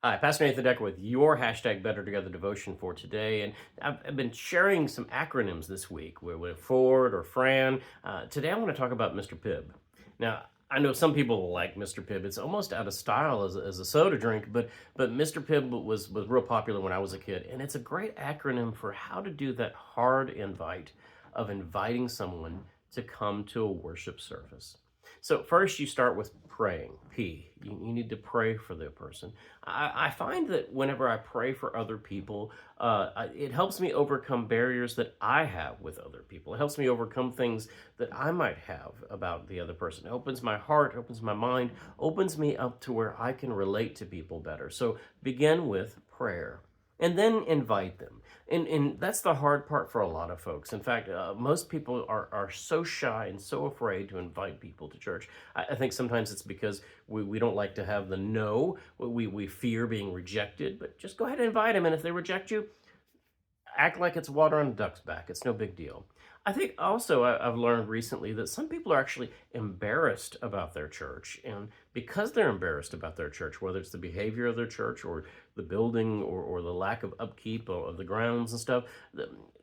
Hi, Pastor Nathan Decker with your hashtag Better Together devotion for today. And I've been sharing some acronyms this week with Ford or Fran. Today I want to talk about Mr. Pibb. Now, I know some people like Mr. Pibb. It's almost out of style as a soda drink, but Mr. Pibb was real popular when I was a kid. And it's a great acronym for how to do that hard invite of inviting someone to come to a worship service. So first you start with praying, P. You need to pray for the person. I find that whenever I pray for other people, it helps me overcome barriers that I have with other people. It helps me overcome things that I might have about the other person. It opens my heart, opens my mind, opens me up to where I can relate to people better. So begin with prayer. And then invite them. And that's the hard part for a lot of folks. In fact, most people are so shy and so afraid to invite people to church. I think sometimes it's because we don't like to have the no. We fear being rejected, but just go ahead and invite them. And if they reject you, act like it's water on a duck's back. It's no big deal. I think also I've learned recently that some people are actually embarrassed about their church. And because they're embarrassed about their church, whether it's the behavior of their church or the building or the lack of upkeep of the grounds and stuff,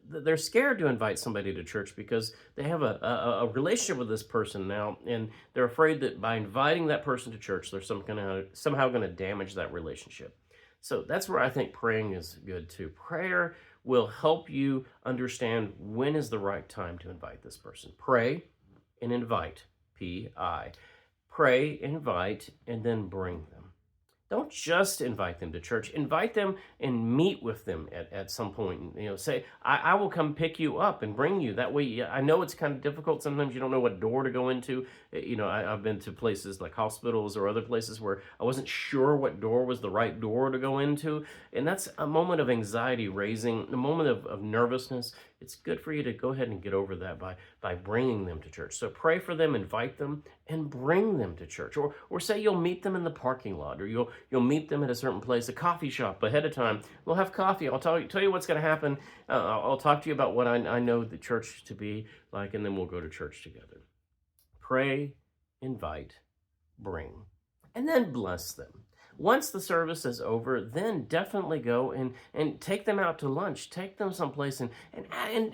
they're scared to invite somebody to church because they have a relationship with this person now. And they're afraid that by inviting that person to church, they're somehow going to damage that relationship. So that's where I think praying is good too. Prayer will help you understand when is the right time to invite this person. Pray and invite, P-I. Pray, invite, and then bring them. Don't just invite them to church. Invite them and meet with them at some point. Say, I will come pick you up and bring you. That way, I know it's kind of difficult. Sometimes you don't know what door to go into. I've been to places like hospitals or other places where I wasn't sure what door was the right door to go into. And that's a moment of anxiety raising, a moment of nervousness. It's good for you to go ahead and get over that by bringing them to church. So pray for them, invite them, and bring them to church. Or say you'll meet them in the parking lot, or you'll meet them at a certain place, a coffee shop ahead of time. We'll have coffee. I'll tell you what's going to happen. I'll talk to you about what I know the church to be like, and then we'll go to church together. Pray, invite, bring, and then bless them. Once the service is over, then definitely go and take them out to lunch. Take them someplace and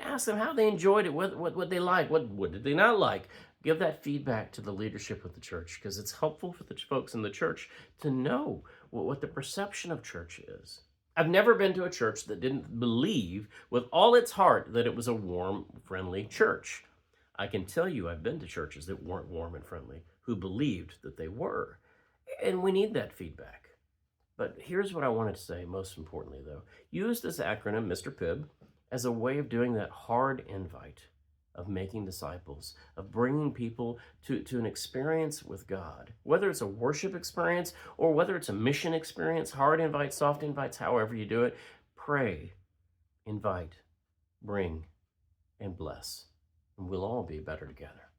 ask them how they enjoyed it, what they liked, what did they not like. Give that feedback to the leadership of the church because it's helpful for the folks in the church to know what the perception of church is. I've never been to a church that didn't believe with all its heart that it was a warm, friendly church. I can tell you I've been to churches that weren't warm and friendly, who believed that they were. And we need that feedback. But here's what I wanted to say most importantly, though. Use this acronym, Mr. Pibb, as a way of doing that hard invite, of making disciples, of bringing people to an experience with God. Whether it's a worship experience or whether it's a mission experience, hard invites, soft invites, however you do it, pray, invite, bring, and bless. And we'll all be better together.